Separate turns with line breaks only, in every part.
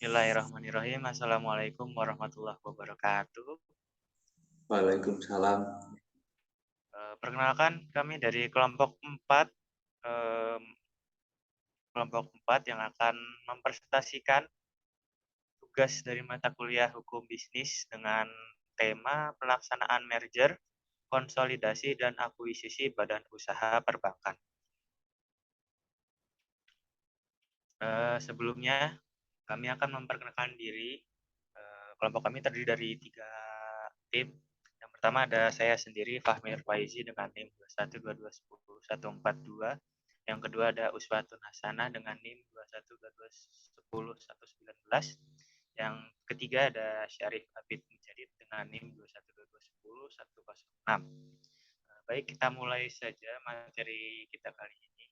Bismillahirrahmanirrahim. Assalamualaikum warahmatullahi wabarakatuh.
Waalaikumsalam.
Perkenalkan kami dari kelompok 4, yang akan mempresentasikan tugas dari mata kuliah Hukum Bisnis dengan tema pelaksanaan merger, konsolidasi, dan akuisisi badan usaha perbankan. Sebelumnya, kami akan memperkenalkan diri. Kelompok kami terdiri dari 3 tim. Yang pertama ada saya sendiri, Fahmi Faizi dengan NIM 2122101442. Yang kedua ada Uswatun Hasanah dengan NIM 21221019. Yang ketiga ada Syarif Abid Mujadid dengan NIM 2122101006. Baik, kita mulai saja materi kita kali ini.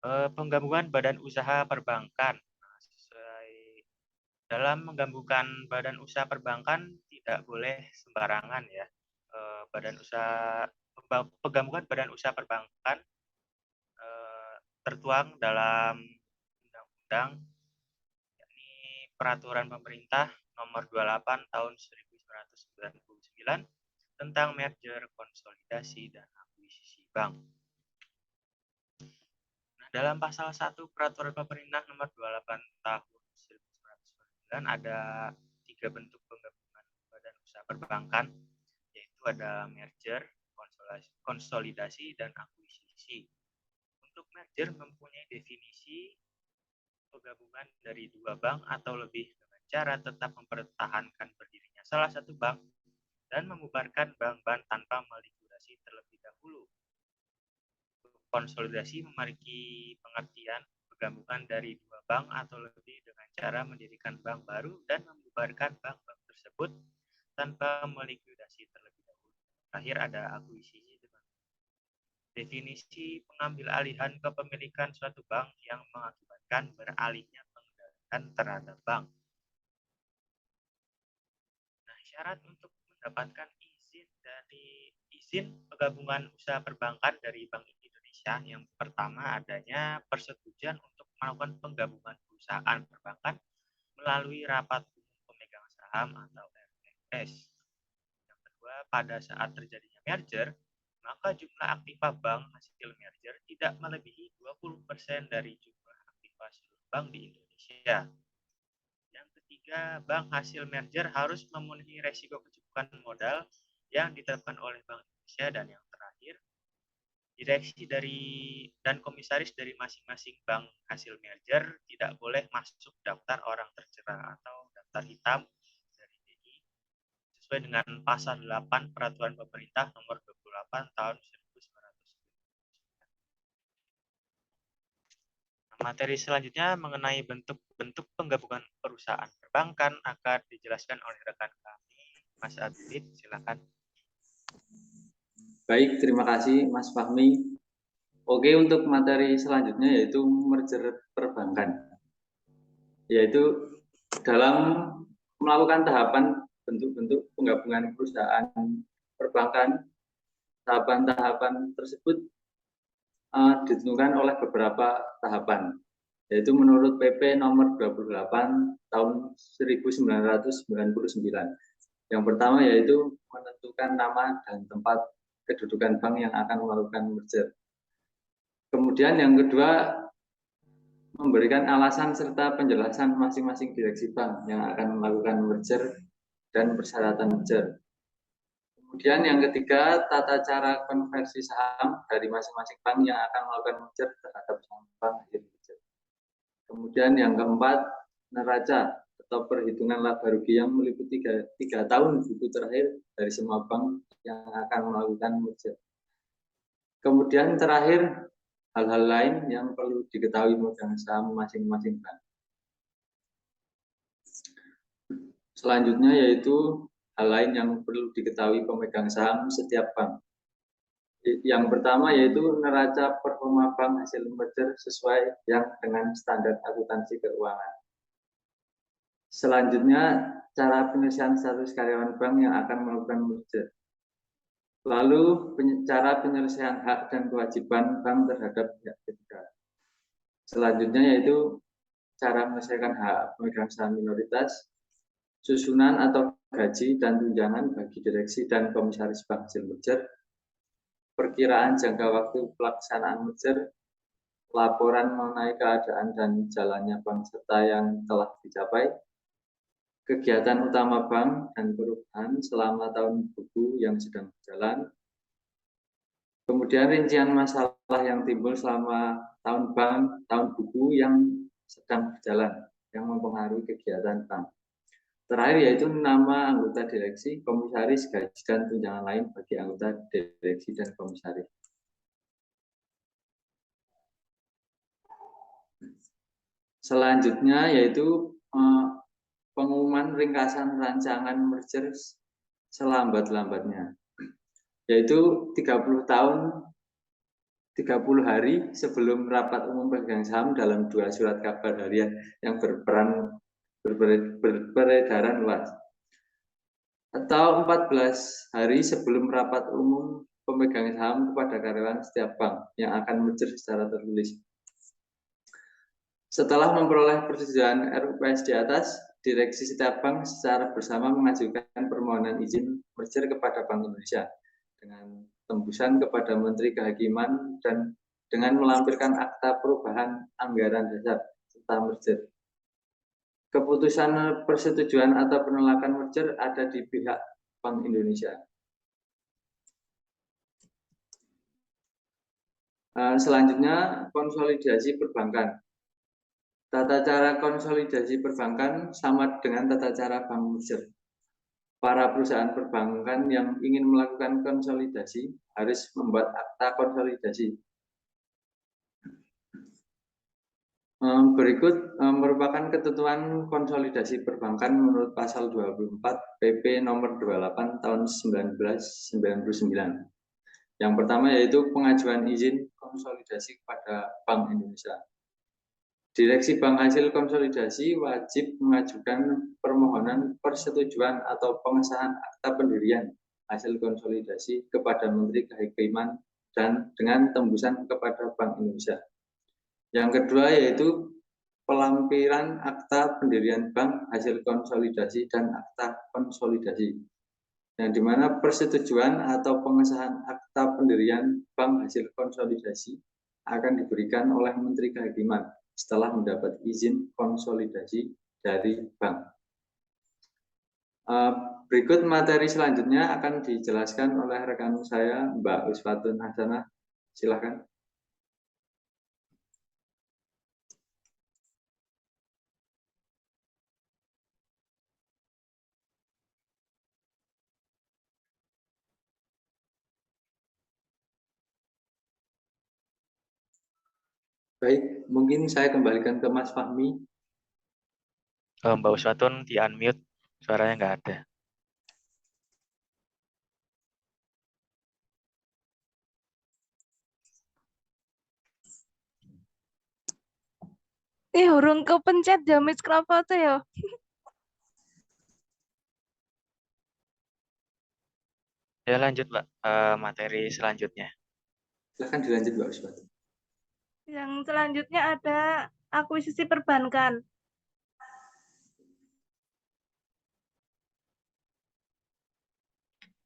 Penggabungan badan usaha perbankan. Dalam menggabungkan badan usaha perbankan tidak boleh sembarangan ya. Penggabungan badan usaha perbankan tertuang dalam undang-undang, yakni Peraturan Pemerintah Nomor 28 Tahun 1999 tentang merger, konsolidasi, dan akuisisi bank. Nah, dalam pasal 1 Peraturan Pemerintah Nomor 28 Tahun 1999 ada 3 bentuk penggabungan badan usaha perbankan, yaitu ada merger, konsolidasi, dan akuisisi. Untuk merger mempunyai definisi penggabungan dari 2 bank atau lebih dengan cara tetap mempertahankan berdirinya salah satu bank dan membubarkan bank-bank tanpa melikuidasi terlebih dahulu. Konsolidasi memiliki pengertian penggabungan dari 2 bank atau lebih dengan cara mendirikan bank baru dan membubarkan bank-bank tersebut tanpa melikuidasi terlebih dahulu. Terakhir ada akuisisi dengan definisi pengambil alihan kepemilikan suatu bank yang mengakibatkan beralihnya pengendalian terhadap bank. Nah, syarat untuk mendapatkan izin penggabungan usaha perbankan dari Bank Indonesia, yang pertama adanya persetujuan untuk melakukan penggabungan perusahaan perbankan melalui rapat umum pemegang saham atau RPS. Yang kedua, pada saat terjadinya merger, maka jumlah aktiva bank hasil merger tidak melebihi 20% dari jumlah aktiva seluruh bank di Indonesia. Yang ketiga, bank hasil merger harus memenuhi resiko kecukupan modal yang ditetapkan oleh Bank Indonesia. Dan yang terakhir, direksi dan komisaris dari masing-masing bank hasil merger tidak boleh masuk daftar orang tercela atau daftar hitam dari BI sesuai dengan pasal 8 Peraturan Pemerintah Nomor 28 Tahun 1999. Materi selanjutnya mengenai bentuk-bentuk penggabungan perusahaan perbankan akan dijelaskan oleh rekan kami, Mas Abid. Silakan.
Baik, terima kasih Mas Fahmi. Oke, untuk materi selanjutnya yaitu merger perbankan. Yaitu dalam melakukan tahapan bentuk-bentuk penggabungan perusahaan perbankan, tahapan-tahapan tersebut ditentukan oleh beberapa tahapan, yaitu menurut PP nomor 28 tahun 1999. Yang pertama yaitu menentukan nama dan tempat kedudukan bank yang akan melakukan merger. Kemudian yang kedua, memberikan alasan serta penjelasan masing-masing direksi bank yang akan melakukan merger dan persyaratan merger. Kemudian yang ketiga, tata cara konversi saham dari masing-masing bank yang akan melakukan merger terhadap saham bank hasil merger. Kemudian yang keempat, neraca atau perhitungan laba rugi yang meliputi 3 tahun buku terakhir dari semua bank yang akan melakukan merger. Kemudian terakhir, hal-hal lain yang perlu diketahui pemegang saham masing-masing bank. Selanjutnya yaitu hal lain yang perlu diketahui pemegang saham setiap bank. Yang pertama yaitu neraca performa bank hasil merger sesuai yang dengan standar akuntansi keuangan. Selanjutnya, cara penyelesaian status karyawan bank yang akan melakukan merger. Lalu cara penyelesaian hak dan kewajiban bank terhadap pihak ketiga. Selanjutnya yaitu cara menyelesaikan hak pemegang saham minoritas, susunan atau gaji dan tunjangan bagi direksi dan komisaris bank hasil merger, perkiraan jangka waktu pelaksanaan merger, laporan mengenai keadaan dan jalannya bank serta yang telah dicapai, kegiatan utama bank dan perubahan selama tahun buku yang sedang berjalan, kemudian rincian masalah yang timbul selama tahun bank, tahun buku yang sedang berjalan, yang mempengaruhi kegiatan bank. Terakhir yaitu nama anggota direksi, komisaris, gaji, dan tunjangan lain bagi anggota direksi dan komisaris. Selanjutnya yaitu pengumuman ringkasan rancangan merger selambat-lambatnya, yaitu 30 hari sebelum rapat umum pemegang saham dalam 2 surat kabar harian yang beredaran luas, atau 14 hari sebelum rapat umum pemegang saham kepada karyawan setiap bank yang akan merger secara tertulis. Setelah memperoleh persetujuan RUPS di atas, direksi setiap bank secara bersama mengajukan permohonan izin merger kepada Bank Indonesia dengan tembusan kepada Menteri Kehakiman dan dengan melampirkan akta perubahan anggaran dasar serta merger. Keputusan persetujuan atau penolakan merger ada di pihak Bank Indonesia. Selanjutnya, konsolidasi perbankan. Tata cara konsolidasi perbankan sama dengan tata cara bank merger. Para perusahaan perbankan yang ingin melakukan konsolidasi harus membuat akta konsolidasi. Berikut merupakan ketentuan konsolidasi perbankan menurut pasal 24 PP nomor 28 tahun 1999. Yang pertama yaitu pengajuan izin konsolidasi kepada Bank Indonesia. Direksi bank hasil konsolidasi wajib mengajukan permohonan persetujuan atau pengesahan akta pendirian hasil konsolidasi kepada Menteri Kehakiman dan dengan tembusan kepada Bank Indonesia. Yang kedua yaitu pelampiran akta pendirian bank hasil konsolidasi dan akta konsolidasi, yang dimana persetujuan atau pengesahan akta pendirian bank hasil konsolidasi akan diberikan oleh Menteri Kehakiman setelah mendapat izin konsolidasi dari bank. Berikut materi selanjutnya akan dijelaskan oleh rekan saya, Mbak Uswatun Hasanah. Silakan. Baik, mungkin saya kembalikan ke Mas Fahmi.
Mbak Uswatun di unmute, suaranya nggak ada.
Urung kepencet ya mikrofon ya.
Ya lanjut Mbak, materi selanjutnya.
Silahkan dilanjut Mbak Uswatun.
Yang selanjutnya ada akuisisi perbankan.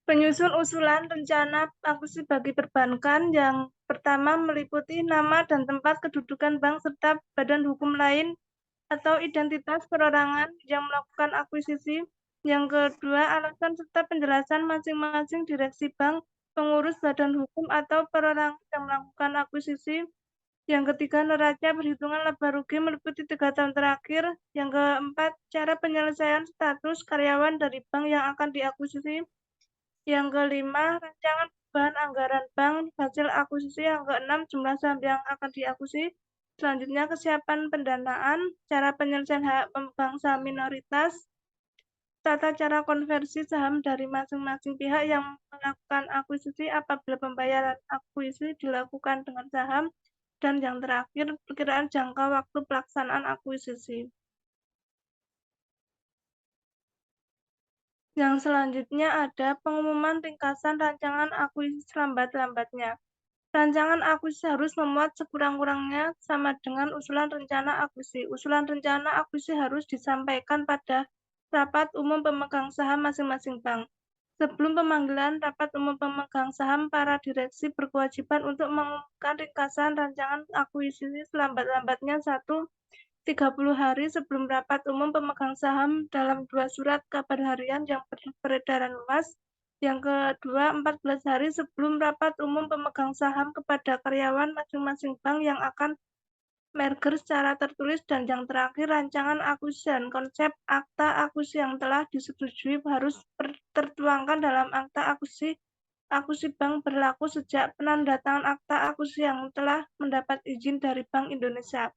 Penyusun usulan rencana akuisisi bagi perbankan yang pertama meliputi nama dan tempat kedudukan bank serta badan hukum lain atau identitas perorangan yang melakukan akuisisi. Yang kedua, alasan serta penjelasan masing-masing direksi bank, pengurus badan hukum atau perorangan yang melakukan akuisisi. Yang ketiga, neraca perhitungan laba rugi meliputi 3 tahun terakhir. Yang keempat, cara penyelesaian status karyawan dari bank yang akan diakuisisi. Yang kelima, rancangan perubahan anggaran bank hasil akuisisi. Yang keenam, jumlah saham yang akan diakuisisi. Selanjutnya, kesiapan pendanaan, cara penyelesaian hak pemegang saham minoritas, tata cara konversi saham dari masing-masing pihak yang melakukan akuisisi apabila pembayaran akuisisi dilakukan dengan saham, dan yang terakhir, perkiraan jangka waktu pelaksanaan akuisisi. Yang selanjutnya ada pengumuman ringkasan rancangan akuisisi selambat-lambatnya. Rancangan akuisisi harus memuat sekurang-kurangnya sama dengan usulan rencana akuisisi. Usulan rencana akuisisi harus disampaikan pada rapat umum pemegang saham masing-masing bank. Sebelum pemanggilan rapat umum pemegang saham, para direksi berkewajiban untuk mengumumkan ringkasan rancangan akuisisi selambat-lambatnya 30 hari sebelum rapat umum pemegang saham dalam 2 surat kabar harian yang beredaran luas. Yang kedua, 14 hari sebelum rapat umum pemegang saham kepada karyawan masing-masing bank yang akan merger secara tertulis. Dan yang terakhir, rancangan akuisisi dan konsep akta akuisisi yang telah disetujui harus tertuangkan dalam akta akuisisi bank berlaku sejak penandatangan akta akuisisi yang telah mendapat izin dari Bank Indonesia.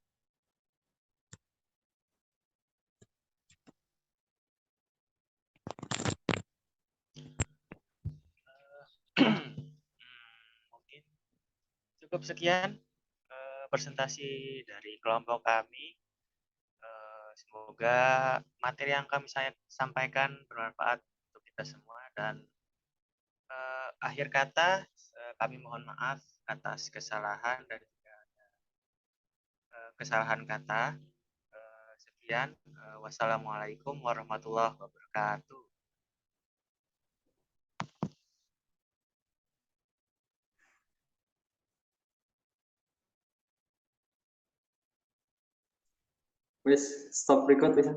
Mungkin cukup sekian presentasi dari kelompok kami. Semoga materi yang kami sampaikan bermanfaat untuk kita semua, dan akhir kata kami mohon maaf atas kesalahan dan juga kesalahan kata. Sekian, wassalamualaikum warahmatullahi wabarakatuh.
Wis, stop record bisa.